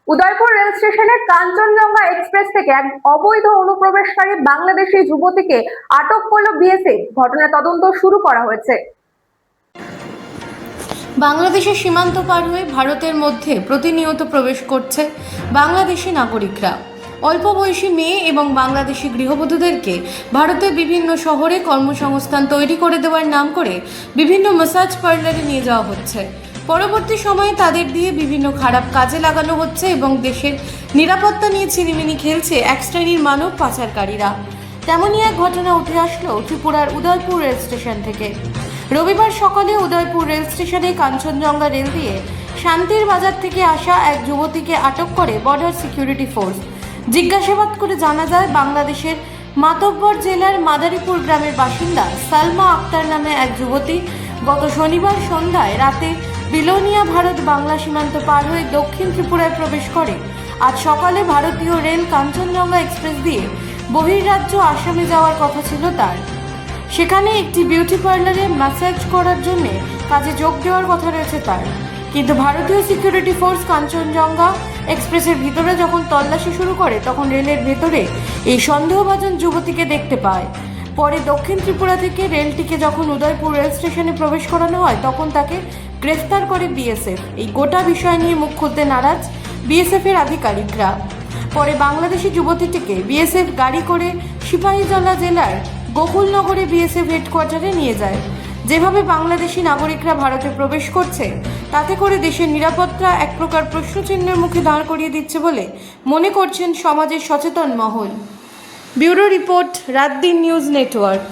Udaipur rail স্টেশনের Kanchenjunga express থেকে এক অবৈধ অনুপ্রবেশকারী বাংলাদেশি যুবতীকে আটক করল বিএসএফ। ঘটনা তদন্ত শুরু করা হয়েছে। বাংলাদেশের সীমান্ত পার হয়ে ভারতের মধ্যে প্রতিনিয়ত প্রবেশ করছে বাংলাদেশি নাগরিকরা। অল্প বয়সী মেয়ে এবং বাংলাদেশি গৃহবধূদেরকে ভারতের বিভিন্ন শহরে কর্মসংস্থান তৈরি করে দেওয়ার নাম করে বিভিন্ন ম্যাসাজ পার্লারে নিয়ে যাওয়া হচ্ছে। পরবর্তী সময়ে তাদের দিয়ে বিভিন্ন খারাপ কাজে লাগানো হচ্ছে এবং দেশের নিরাপত্তা নিয়ে ছিনিমিনি খেলছে এক শ্রেণীর মানব পাচারকারীরা। তেমনই এক ঘটনা উঠে আসলো ত্রিপুরার উদয়পুর রেল স্টেশন থেকে। রবিবার সকালে উদয়পুর রেল স্টেশনে কাঞ্চনজঙ্ঘা রেল দিয়ে শান্তির বাজার থেকে আসা এক যুবতীকে আটক করে বর্ডার সিকিউরিটি ফোর্স। জিজ্ঞাসাবাদ করে জানা যায়, বাংলাদেশের মাতব্বর জেলার মাদারীপুর গ্রামের বাসিন্দা সালমা আক্তার নামে এক যুবতী গত শনিবার সন্ধ্যায় রাতে বিলোনিয়া ভারত বাংলা সীমান্ত পার হয়ে দক্ষিণ ত্রিপুরায় প্রবেশ করে। আজ সকালে ভারতীয় রেল কাঞ্চনজঙ্ঘা এক্সপ্রেস দিয়ে বহির্রাজ্য আসামে যাওয়ার কথা ছিল তার। সেখানে একটি বিউটি পার্লারে ম্যাসাজ করার জন্য কাজে যোগ দেওয়ার কথা রয়েছে তার। কিন্তু ভারতীয় সিকিউরিটি ফোর্স কাঞ্চনজঙ্ঘা এক্সপ্রেসের ভিতরে যখন তল্লাশি শুরু করে, তখন রেলের ভেতরে এই সন্দেহভাজন যুবতীকে দেখতে পায়। পরে দক্ষিণ ত্রিপুরা থেকে রেলটিকে যখন উদয়পুর রেল স্টেশনে প্রবেশ করানো হয়, তখন তাকে গ্রেফতার করে বিএসএফ। এই গোটা বিষয় নিয়ে মুখ খুলতে নারাজ বিএসএফের আধিকারিকরা। পরে বাংলাদেশি যুবতীটিকে বিএসএফ গাড়ি করে সিপাহীজলা জেলার গোকুলনগরে বিএসএফ হেডকোয়ার্টারে নিয়ে যায়। যেভাবে বাংলাদেশি নাগরিকরা ভারতে প্রবেশ করছে, তাতে করে দেশের নিরাপত্তা এক প্রকার প্রশ্নচিহ্নের মুখে দাঁড় করিয়ে দিচ্ছে বলে মনে করছেন সমাজের সচেতন মহল। ব্যুরো রিপোর্ট, রাত দিন নিউজ নেটওয়ার্ক।